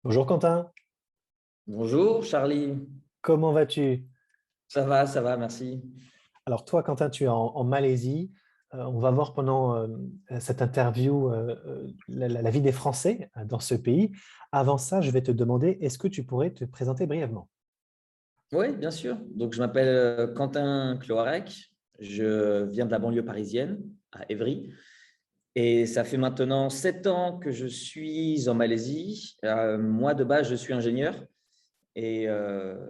Bonjour Quentin, Bonjour Charlie, comment vas-tu? ça va, merci. Alors toi Quentin, tu es en Malaisie. On va voir pendant cette interview la vie des Français dans ce pays. Avant ça, je vais te demander, est-ce que tu pourrais te présenter brièvement? Oui, bien sûr. Donc, je m'appelle Quentin Cloarec, je viens de la banlieue parisienne, à Évry, et ça fait maintenant 7 ans que je suis en Malaisie. Moi, de base, je suis ingénieur, et, euh,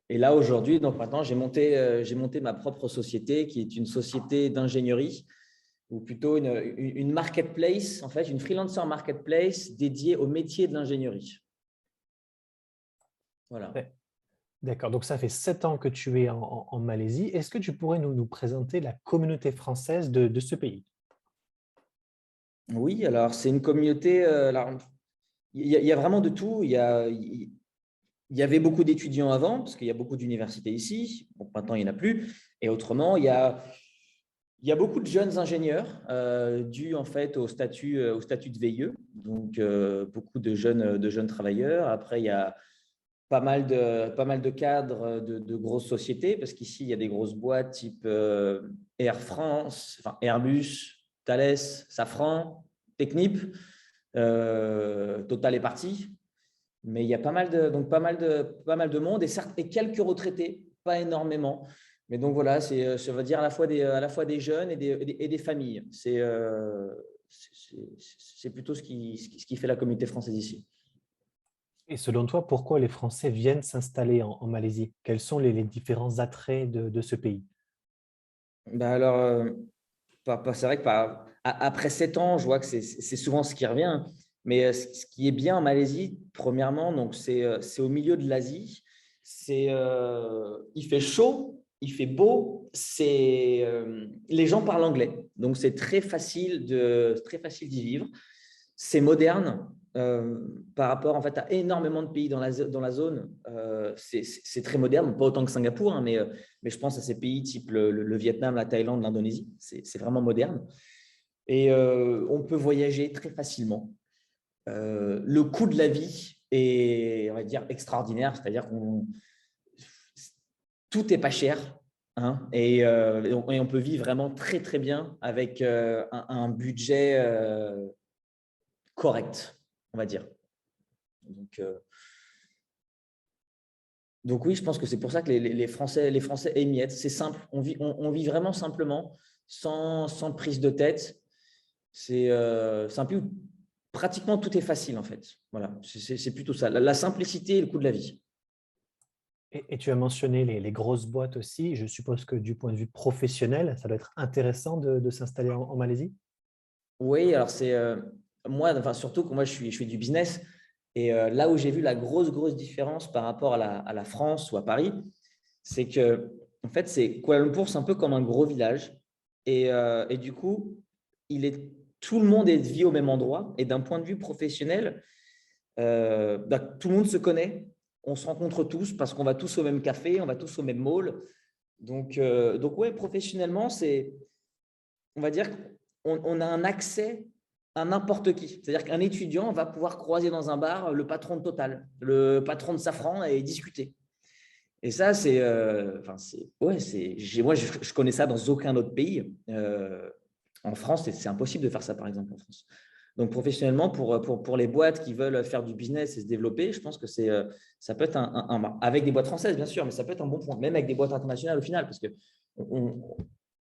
et là, aujourd'hui, donc maintenant, j'ai monté ma propre société, qui est une société d'ingénierie, ou plutôt une marketplace, en fait, une freelancer marketplace dédiée au métier de l'ingénierie. Voilà. Ouais. D'accord, donc ça fait 7 ans que tu es en Malaisie. Est-ce que tu pourrais nous présenter la communauté française de ce pays? Oui, alors c'est une communauté. Alors, il y a vraiment de tout. Il y avait beaucoup d'étudiants avant, parce qu'il y a beaucoup d'universités ici. Bon, maintenant, il n'y en a plus. Et autrement, il y a beaucoup de jeunes ingénieurs dus en fait au statut de VIE. Donc, beaucoup de jeunes travailleurs. Après, il y a pas mal de cadres de grosses sociétés, parce qu'ici, il y a des grosses boîtes type Air France, enfin Airbus, Thales, Safran, Technip, Total est parti. Mais il y a donc pas mal de monde et quelques retraités, pas énormément. Mais donc voilà, ça veut dire à la fois des jeunes et des familles. C'est plutôt ce qui fait la communauté française ici. Et selon toi, pourquoi les Français viennent s'installer en Malaisie? Quels sont les différents attraits de ce pays? Ben alors, c'est vrai que après 7 ans, je vois que c'est souvent ce qui revient. Mais ce qui est bien en Malaisie, premièrement, donc c'est au milieu de l'Asie. Il fait chaud, il fait beau. Les gens parlent anglais, donc c'est très facile d'y vivre. C'est moderne par rapport en fait à énormément de pays dans la zone. C'est très moderne, pas autant que Singapour, hein, mais je pense à ces pays type le Vietnam, la Thaïlande, l'Indonésie. C'est vraiment moderne. Et on peut voyager très facilement. Le coût de la vie est, on va dire, extraordinaire, c'est-à-dire qu'on tout est pas cher, hein, et on peut vivre vraiment très très bien avec un budget correct, on va dire. Donc, euh, donc oui, je pense que c'est pour ça que les Français aiment y être. C'est simple, on vit vraiment simplement, sans prise de tête. C'est un pays où pratiquement tout est facile en fait. Voilà, c'est plutôt ça. La simplicité et le coût de la vie. Et tu as mentionné les grosses boîtes aussi. Je suppose que du point de vue professionnel, ça doit être intéressant de s'installer en Malaisie. Oui, alors moi, enfin, surtout que moi je fais du business. Et là où j'ai vu la grosse différence par rapport à la France ou à Paris, c'est que en fait, Kuala Lumpur, c'est un peu comme un gros village. Et du coup, tout le monde vit au même endroit. Et d'un point de vue professionnel, tout le monde se connaît. On se rencontre tous parce qu'on va tous au même café, on va tous au même mall. Donc ouais, professionnellement, on va dire qu'on a un accès à n'importe qui. C'est-à-dire qu'un étudiant va pouvoir croiser dans un bar le patron de Total, le patron de Safran et discuter. Et ça, moi, je connais ça dans aucun autre pays. En France, c'est impossible de faire ça, par exemple, en France. Donc, professionnellement, pour les boîtes qui veulent faire du business et se développer, je pense que ça peut être avec des boîtes françaises, bien sûr, mais ça peut être un bon point, même avec des boîtes internationales au final, parce que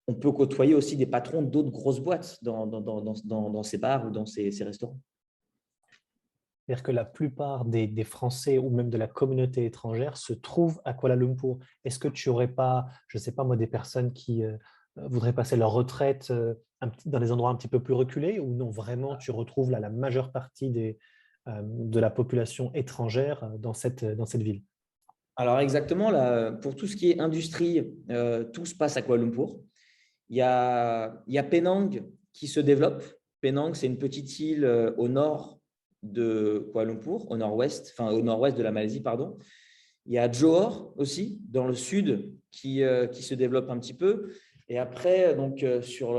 on peut côtoyer aussi des patrons d'autres grosses boîtes dans ces bars ou dans ces restaurants. C'est-à-dire que la plupart des Français ou même de la communauté étrangère se trouvent à Kuala Lumpur. Est-ce que tu n'aurais pas, je ne sais pas moi, des personnes qui voudraient passer leur retraite dans des endroits un petit peu plus reculés ou non, vraiment, tu retrouves là, la majeure partie de la population étrangère dans cette ville? Alors, exactement, là, pour tout ce qui est industrie, tout se passe à Kuala Lumpur. Il y a Penang qui se développe. Penang, c'est une petite île au nord de Kuala Lumpur, au nord-ouest de la Malaisie, pardon. Il y a Johor aussi, dans le sud, qui se développe un petit peu. Et après, donc, sur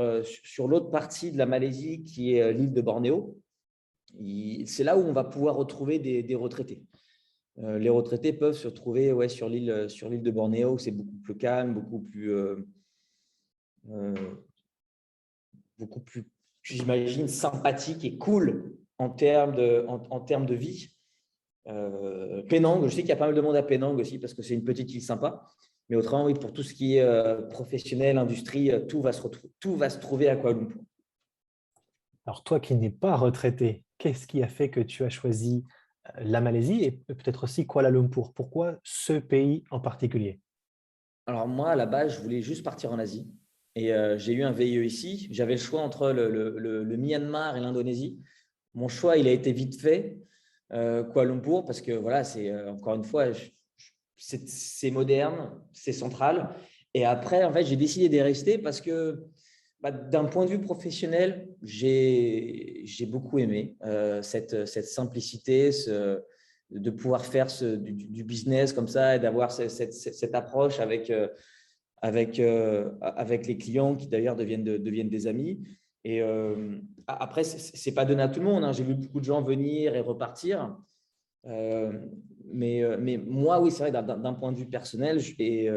l'autre partie de la Malaisie, qui est l'île de Bornéo, C'est là où on va pouvoir retrouver des retraités. Les retraités peuvent se retrouver sur l'île de Bornéo, où c'est beaucoup plus calme, beaucoup plus, j'imagine, sympathique et cool en termes de vie. Penang, je sais qu'il y a pas mal de monde à Penang aussi parce que c'est une petite île sympa. Mais autrement, oui, pour tout ce qui est professionnel, industrie, tout va se trouver à Kuala Lumpur. Alors toi qui n'es pas retraité, qu'est-ce qui a fait que tu as choisi la Malaisie et peut-être aussi Kuala Lumpur? Pourquoi ce pays en particulier? Alors moi, à la base, je voulais juste partir en Asie. Et j'ai eu un VIE ici. J'avais le choix entre le Myanmar et l'Indonésie. Mon choix, il a été vite fait, Kuala Lumpur, parce que voilà, c'est encore une fois, c'est moderne, c'est central. Et après, en fait, j'ai décidé d'y rester parce que d'un point de vue professionnel, j'ai beaucoup aimé cette simplicité, de pouvoir faire du business comme ça et d'avoir cette approche avec les clients qui d'ailleurs deviennent des amis. Et après, ce n'est pas donné à tout le monde, hein. J'ai vu beaucoup de gens venir et repartir. Mais moi, oui, c'est vrai, d'un point de vue personnel, j'ai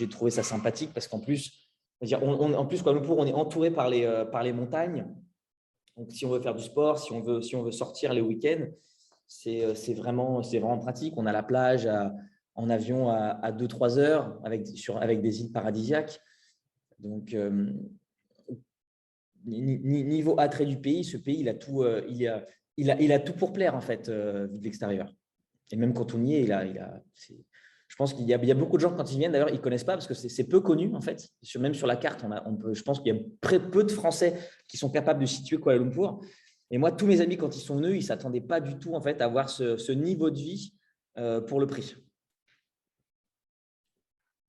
trouvé ça sympathique parce qu'en plus, en plus, Kuala Lumpur, on est entouré par les montagnes. Donc, si on veut faire du sport, si on veut sortir les week-ends, c'est vraiment pratique. On a la plage en avion à 2-3 heures avec des îles paradisiaques. Donc, niveau attrait du pays, ce pays, il a tout pour plaire en fait, vu de l'extérieur. Et même quand on y est, je pense qu'il y a beaucoup de gens quand ils viennent, d'ailleurs, ils ne connaissent pas parce que c'est peu connu en fait. Même sur la carte, je pense qu'il y a très peu de Français qui sont capables de situer Kuala Lumpur. Et moi, tous mes amis, quand ils sont venus, ils ne s'attendaient pas du tout en fait, à avoir ce niveau de vie pour le prix.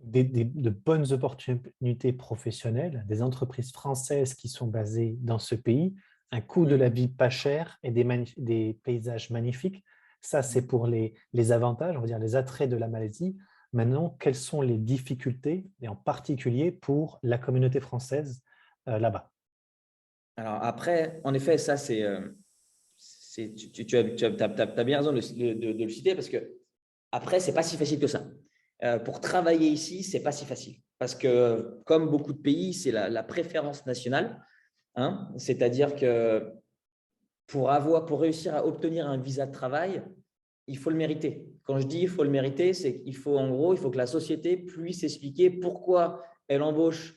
De bonnes opportunités professionnelles, des entreprises françaises qui sont basées dans ce pays, un coût de la vie pas cher et des paysages magnifiques. Ça, c'est pour les avantages, on va dire les attraits de la Malaisie. Maintenant, quelles sont les difficultés, et en particulier pour la communauté française là-bas? Alors après, en effet, ça, tu as bien raison de le citer parce que après, ce n'est pas si facile que ça. Pour travailler ici, ce n'est pas si facile. Parce que, comme beaucoup de pays, c'est la préférence nationale. Hein, c'est-à-dire que pour réussir à obtenir un visa de travail, il faut le mériter. Quand je dis il faut le mériter, c'est qu'il faut, en gros, il faut que la société puisse expliquer pourquoi elle embauche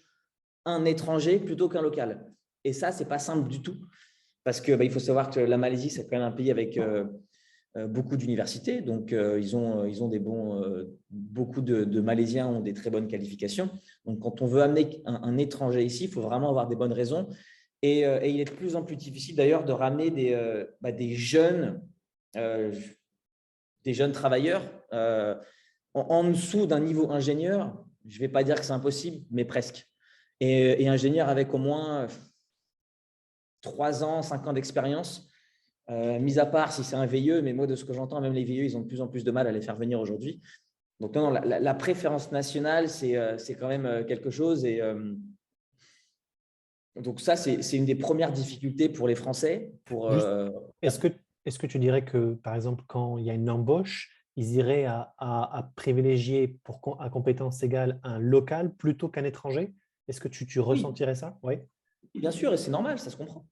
un étranger plutôt qu'un local. Et ça, ce n'est pas simple du tout. Parce que il faut savoir que la Malaisie, c'est quand même un pays avec beaucoup d'universités. Donc, ils ont des beaucoup de Malaisiens ont des très bonnes qualifications. Donc, quand on veut amener un étranger ici, il faut vraiment avoir des bonnes raisons. Et il est de plus en plus difficile d'ailleurs de ramener des jeunes travailleurs en dessous d'un niveau ingénieur. Je ne vais pas dire que c'est impossible, mais presque. Et ingénieur avec au moins 3 ans, 5 ans d'expérience, mis à part si c'est un VIE, mais moi, de ce que j'entends, même les VIE, ils ont de plus en plus de mal à les faire venir aujourd'hui. Donc, non, la préférence nationale, c'est quand même quelque chose. Et donc, ça, c'est une des premières difficultés pour les Français. Est-ce que tu dirais que, par exemple, quand il y a une embauche, ils iraient à privilégier à compétences égales un local plutôt qu'un étranger? Est-ce que tu Oui, ressentirais ça? Oui. bien sûr, et c'est normal, ça se comprend.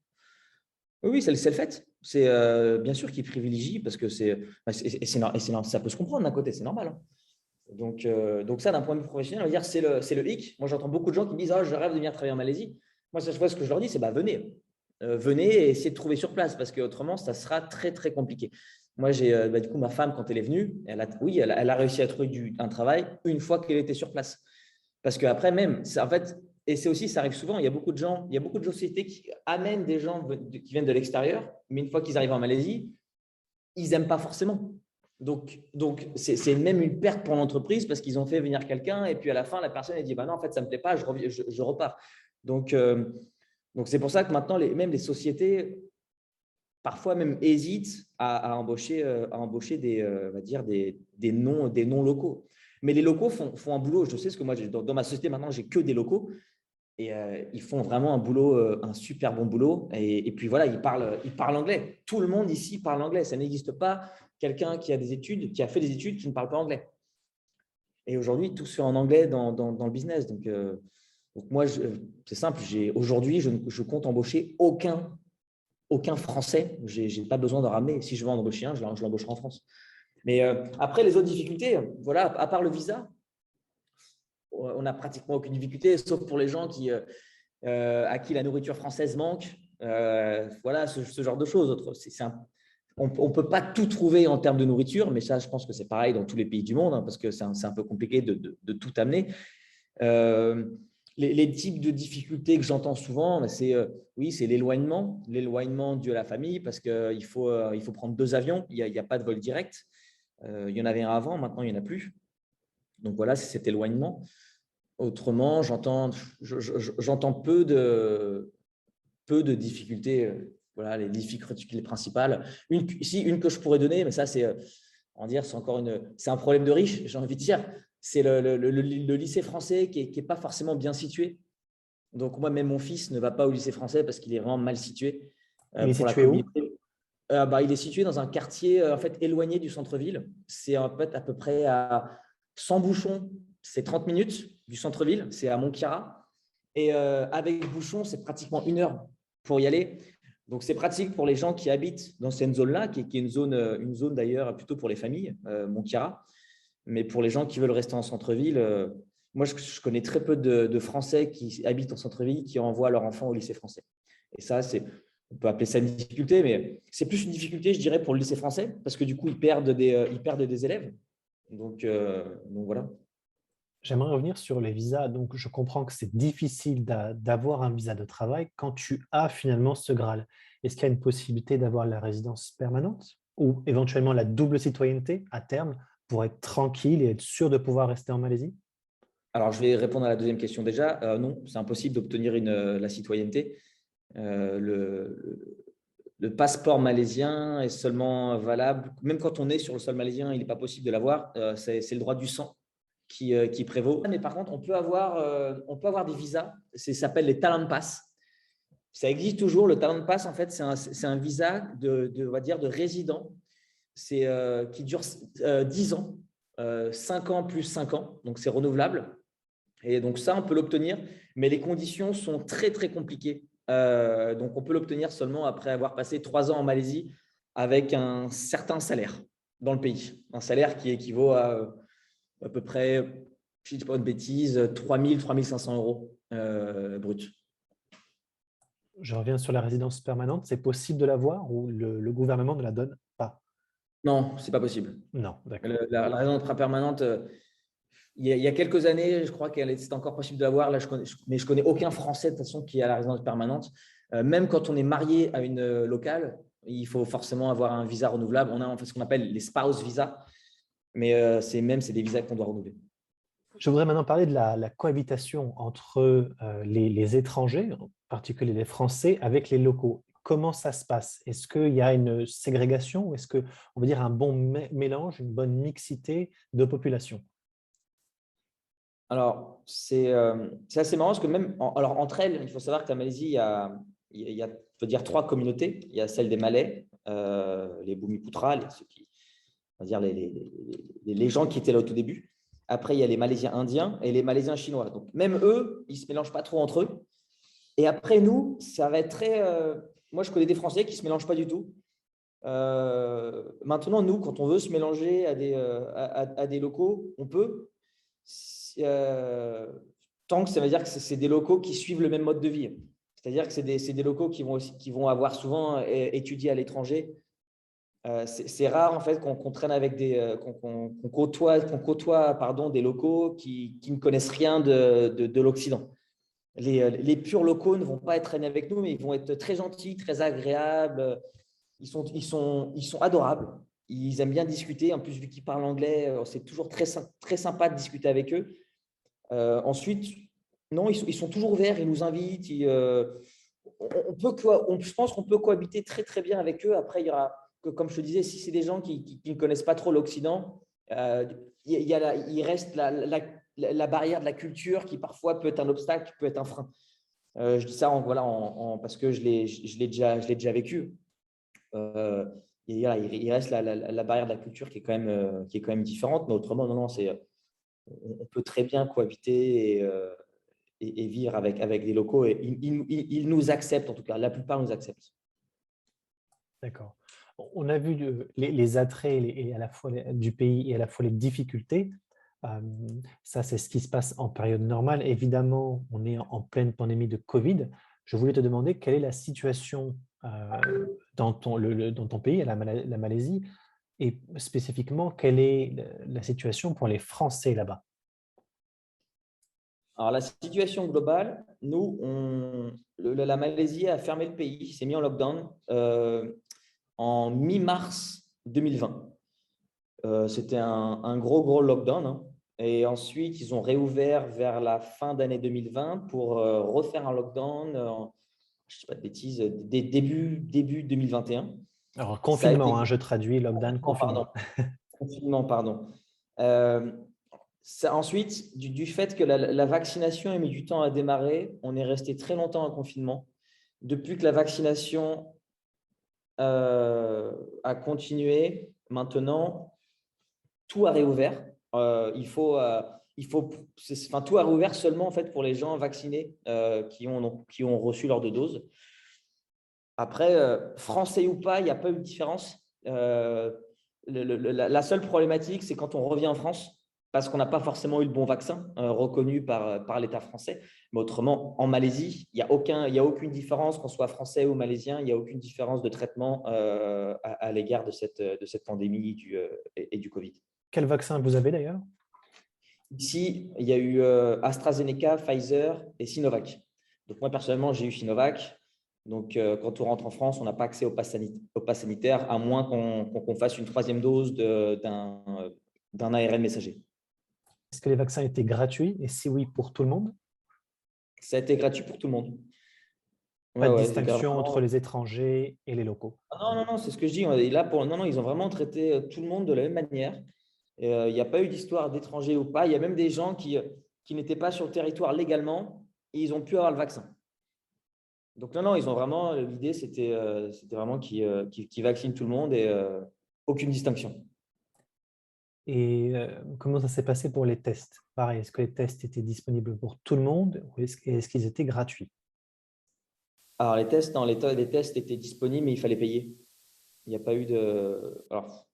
Oui, c'est le fait. C'est bien sûr qu'ils privilégient parce que ça peut se comprendre d'un côté, c'est normal. Hein. Donc ça, d'un point de vue professionnel, on va dire c'est le hic. Moi, j'entends beaucoup de gens qui me disent « Ah, je rêve de venir travailler en Malaisie ». Moi, ce que je leur dis, c'est venez. Venez et essayez de trouver sur place parce qu'autrement, ça sera très, très compliqué. Moi, j'ai du coup ma femme, quand elle est venue, elle a réussi à trouver un travail une fois qu'elle était sur place. Parce qu'après, même, en fait, et c'est aussi, ça arrive souvent, il y a beaucoup de sociétés qui amènent des gens qui viennent de l'extérieur, mais une fois qu'ils arrivent en Malaisie, ils n'aiment pas forcément. Donc c'est même une perte pour l'entreprise parce qu'ils ont fait venir quelqu'un et puis à la fin, la personne elle dit non, en fait, ça ne me plaît pas, je repars. Donc c'est pour ça que maintenant, même les sociétés, parfois même hésitent à embaucher on va dire des non locaux. Mais les locaux font un boulot. Je sais ce que moi, dans ma société, maintenant, j'ai que des locaux. Et ils font vraiment un boulot, un super bon boulot. Et puis voilà, ils parlent anglais. Tout le monde ici parle anglais. Ça n'existe pas quelqu'un qui a fait des études qui ne parle pas anglais. Et aujourd'hui, tout se fait en anglais dans le business. Donc moi, c'est simple. Aujourd'hui, je compte embaucher aucun Français. Je n'ai pas besoin de ramener. Si je veux en embaucher un, je l'embaucherai en France. Mais après, les autres difficultés, voilà, à part le visa, on n'a pratiquement aucune difficulté, sauf pour les gens à qui la nourriture française manque. Voilà, ce genre de choses. On ne peut pas tout trouver en termes de nourriture, mais ça, je pense que c'est pareil dans tous les pays du monde, hein, parce que c'est un peu compliqué de tout amener. Les types de difficultés que j'entends souvent, oui, c'est l'éloignement dû à la famille, parce qu'il faut prendre 2 avions, il n'y a pas de vol direct. Il y en avait un avant, maintenant il n'y en a plus. Donc voilà, c'est cet éloignement. Autrement, j'entends peu de difficultés. Voilà, les difficultés principales. Une que je pourrais donner, mais ça, c'est encore c'est un problème de riche, j'ai envie de dire. C'est le lycée français qui est pas forcément bien situé. Donc, moi, même mon fils ne va pas au lycée français parce qu'il est vraiment mal situé Il est pour la situé où? communauté. Il est situé dans un quartier en fait, éloigné du centre-ville. C'est en fait à peu près à 100 bouchons, c'est 30 minutes du centre-ville, c'est à Montchiara. Et avec bouchons, c'est pratiquement 1 heure pour y aller. Donc, c'est pratique pour les gens qui habitent dans cette zone-là, qui est une zone d'ailleurs plutôt pour les familles, Montchiara. Mais pour les gens qui veulent rester en centre-ville, moi, je connais très peu de Français qui habitent en centre-ville qui envoient leurs enfants au lycée français. Et ça, on peut appeler ça une difficulté, mais c'est plus une difficulté, je dirais, pour le lycée français, parce que du coup, ils perdent des élèves. Donc voilà. J'aimerais revenir sur les visas. Donc, je comprends que c'est difficile d'avoir un visa de travail quand tu as finalement ce Graal. Est-ce qu'il y a une possibilité d'avoir la résidence permanente ou éventuellement la double citoyenneté à terme pour être tranquille et être sûr de pouvoir rester en Malaisie? Alors, je vais répondre à la deuxième question déjà. Non, c'est impossible d'obtenir la citoyenneté. Le passeport malaisien est seulement valable, même quand on est sur le sol malaisien, il n'est pas possible de l'avoir. C'est le droit du sang qui prévaut. Mais par contre, on peut avoir des visas. Ça s'appelle les talent pass. Ça existe toujours. Le talent pass, en fait, c'est un visa on va dire, de résident. Qui dure 10 ans, 5 ans plus 5 ans. Donc, c'est renouvelable. Et donc, ça, on peut l'obtenir, mais les conditions sont très, très compliquées. Donc, on peut l'obtenir seulement après avoir passé 3 ans en Malaisie avec un certain salaire dans le pays. Un salaire qui équivaut à peu près, si je ne dis pas de bêtises, 3 000, 3 500 euros brut. Je reviens sur la résidence permanente. C'est possible de l'avoir ou le gouvernement ne la donne pas? Non, ce n'est pas possible. Non, d'accord. La résidence permanente, il y a quelques années, je crois que c'était encore possible de l'avoir. Là, mais je connais aucun Français de toute façon qui a la résidence permanente. Même quand on est marié à une locale, il faut forcément avoir un visa renouvelable. On a en fait ce qu'on appelle les spouse visas, mais c'est des visas qu'on doit renouveler. Je voudrais maintenant parler de la cohabitation entre les étrangers, en particulier les Français, avec les locaux. Comment ça se passe? Est-ce qu'il y a une ségrégation ou est-ce qu'on veut dire un bon mélange, une bonne mixité de population? Alors, c'est assez marrant parce que alors, entre elles, il faut savoir que la Malaisie, il y a, on peut dire, 3 communautés. Il y a celle des Malais, les Bumiputera, on va dire les gens qui étaient là au tout début. Après, il y a les Malaisiens indiens et les Malaisiens chinois. Donc, même eux, ils ne se mélangent pas trop entre eux. Et après, nous, ça va être très… moi, je connais des Français qui ne se mélangent pas du tout. Maintenant, nous, quand on veut se mélanger à des locaux, on peut. Tant que ça veut dire que c'est des locaux qui suivent le même mode de vie. C'est-à-dire que c'est des locaux qui vont avoir souvent étudié à l'étranger. C'est rare en fait qu'on traîne avec qu'on côtoie des locaux qui ne connaissent rien de l'Occident. Les purs locaux ne vont pas être traînés avec nous, mais ils vont être très gentils, très agréables. Ils sont adorables. Ils aiment bien discuter. En plus, vu qu'ils parlent anglais, c'est toujours très sympa de discuter avec eux. Ensuite, non, ils sont toujours ouverts. Ils nous invitent. Je pense qu'on peut cohabiter très, très bien avec eux. Après, il y aura, comme je te disais, si c'est des gens qui ne connaissent pas trop l'Occident, il reste la barrière de la culture qui parfois peut être un obstacle, peut être un frein. Je dis ça parce que je l'ai déjà vécu. Et voilà, il reste la barrière de la culture qui est quand même différente, mais autrement, non, on peut très bien cohabiter et vivre avec des locaux. Et ils nous acceptent, en tout cas, la plupart nous acceptent. D'accord. On a vu les attraits et à la fois du pays et à la fois les difficultés. Ça, c'est ce qui se passe en période normale. Évidemment, on est en pleine pandémie de Covid. Je voulais te demander quelle est la situation dans ton pays, la Malaisie, et spécifiquement, quelle est la situation pour les Français là-bas? Alors, la situation globale, nous, la Malaisie a fermé le pays, s'est mis en lockdown en mi-mars 2020. C'était un gros lockdown, hein. Et ensuite, ils ont réouvert vers la fin d'année 2020 pour refaire un lockdown, je ne dis pas de bêtises, début 2021. Alors, Ça a été confinement, hein, je traduis, lockdown, pardon, confinement. confinement, pardon. Ensuite, du fait que la vaccination a mis du temps à démarrer, on est resté très longtemps en confinement. Depuis que la vaccination a continué, maintenant, tout a réouvert. Tout a réouvert seulement en fait, pour les gens vaccinés qui ont reçu leur 2 doses. Après, français ou pas, il n'y a pas eu de différence. La seule problématique, c'est quand on revient en France, parce qu'on n'a pas forcément eu le bon vaccin reconnu par l'État français. Mais autrement, en Malaisie, il n'y a aucune différence, qu'on soit français ou malaisien, il n'y a aucune différence de traitement à l'égard de cette pandémie et du Covid. Quel vaccin vous avez d'ailleurs? Ici, il y a eu AstraZeneca, Pfizer et Sinovac. Donc, moi, personnellement, j'ai eu Sinovac. Donc, quand on rentre en France, on n'a pas accès au pass sanitaire, à moins qu'on fasse une 3e dose d'un ARN messager. Est-ce que les vaccins étaient gratuits? Et si oui, pour tout le monde? Ça a été gratuit pour tout le monde. Pas de C'était distinction entre vraiment… les étrangers et les locaux. Non, c'est ce que je dis. Et là, non, ils ont vraiment traité tout le monde de la même manière. Il n'y a pas eu d'histoire d'étrangers ou pas. Il y a même des gens qui n'étaient pas sur le territoire légalement et ils ont pu avoir le vaccin. Donc, non, ils ont vraiment… L'idée, c'était vraiment qu'ils vaccinent tout le monde et aucune distinction. Et comment ça s'est passé pour les tests? Pareil, est-ce que les tests étaient disponibles pour tout le monde ou est-ce qu'ils étaient gratuits? Alors, les tests, non, les tests étaient disponibles, mais il fallait payer. Il n'y a pas eu de… Alors,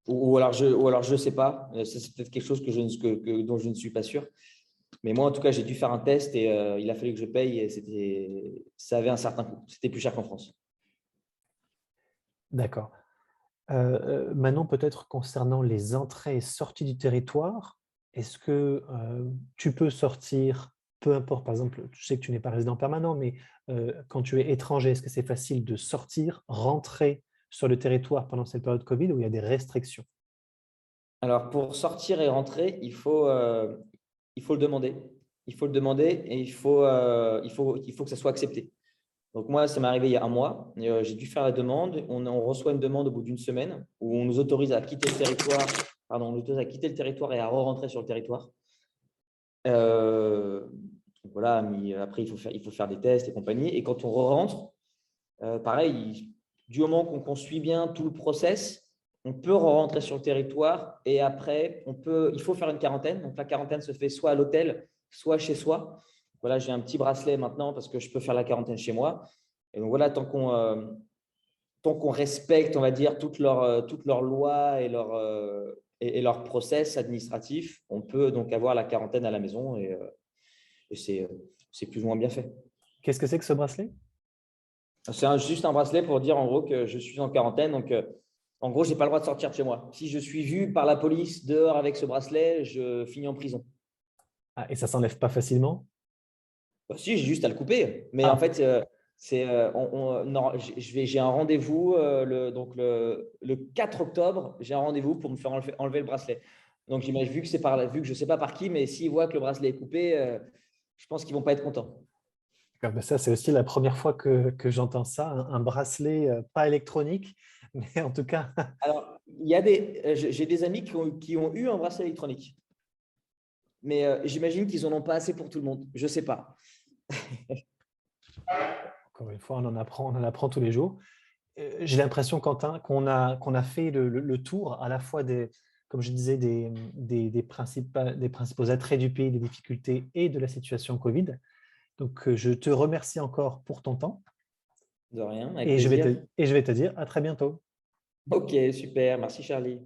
ou alors, je ne sais pas. C'est peut-être quelque chose dont je ne suis pas sûr. Mais moi, en tout cas, j'ai dû faire un test et il a fallu que je paye et ça avait un certain coût. C'était plus cher qu'en France. D'accord. Maintenant, peut-être concernant les entrées et sorties du territoire, est-ce que tu peux sortir, peu importe, par exemple, je sais que tu n'es pas résident permanent, mais quand tu es étranger, est-ce que c'est facile de sortir, rentrer sur le territoire pendant cette période Covid où il y a des restrictions? Alors, pour sortir et rentrer, il faut le demander. Il faut le demander et il faut que ça soit accepté. Donc, moi, ça m'est arrivé il y a un mois. J'ai dû faire la demande. On reçoit une demande au bout d'une semaine où on nous autorise à quitter le territoire. Pardon, on nous autorise à quitter le territoire et à re-rentrer sur le territoire. Voilà, mais après, il faut faire des tests et compagnie. Et quand on re-rentre, pareil, du moment qu'on suit bien tout le process, on peut re-rentrer sur le territoire et après, il faut faire une quarantaine. Donc, la quarantaine se fait soit à l'hôtel, soit chez soi. Voilà, j'ai un petit bracelet maintenant parce que je peux faire la quarantaine chez moi. Et donc, voilà, tant qu'on respecte, on va dire, toutes leurs lois et leurs process administratifs, on peut donc avoir la quarantaine à la maison et c'est plus ou moins bien fait. Qu'est-ce que c'est que ce bracelet? C'est juste un bracelet pour dire en gros que je suis en quarantaine. Donc, en gros, je n'ai pas le droit de sortir de chez moi. Si je suis vu par la police dehors avec ce bracelet, je finis en prison. Ah, et ça s'enlève pas facilement? Bah, si, j'ai juste à le couper. Mais en Ah, fait, non, j'ai un rendez-vous le 4 octobre. J'ai un rendez-vous pour me faire enlever le bracelet. Donc, j'imagine, vu que je ne sais pas par qui, mais s'ils voient que le bracelet est coupé, je pense qu'ils ne vont pas être contents. d'accord. Ben ça, c'est aussi la première fois que j'entends ça, un bracelet pas électronique, mais en tout cas, Alors, j'ai des amis qui ont eu un bracelet électronique. mais j'imagine qu'ils n'en ont pas assez pour tout le monde. Je ne sais pas. Encore une fois, on en apprend tous les jours. J'ai l'impression, Quentin, qu'on a fait le tour à la fois comme je disais, des principaux attraits du pays, des difficultés et de la situation Covid. Donc, je te remercie encore pour ton temps De rien, avec et plaisir. je vais te dire à très bientôt. Ok, super. Merci, Charlie.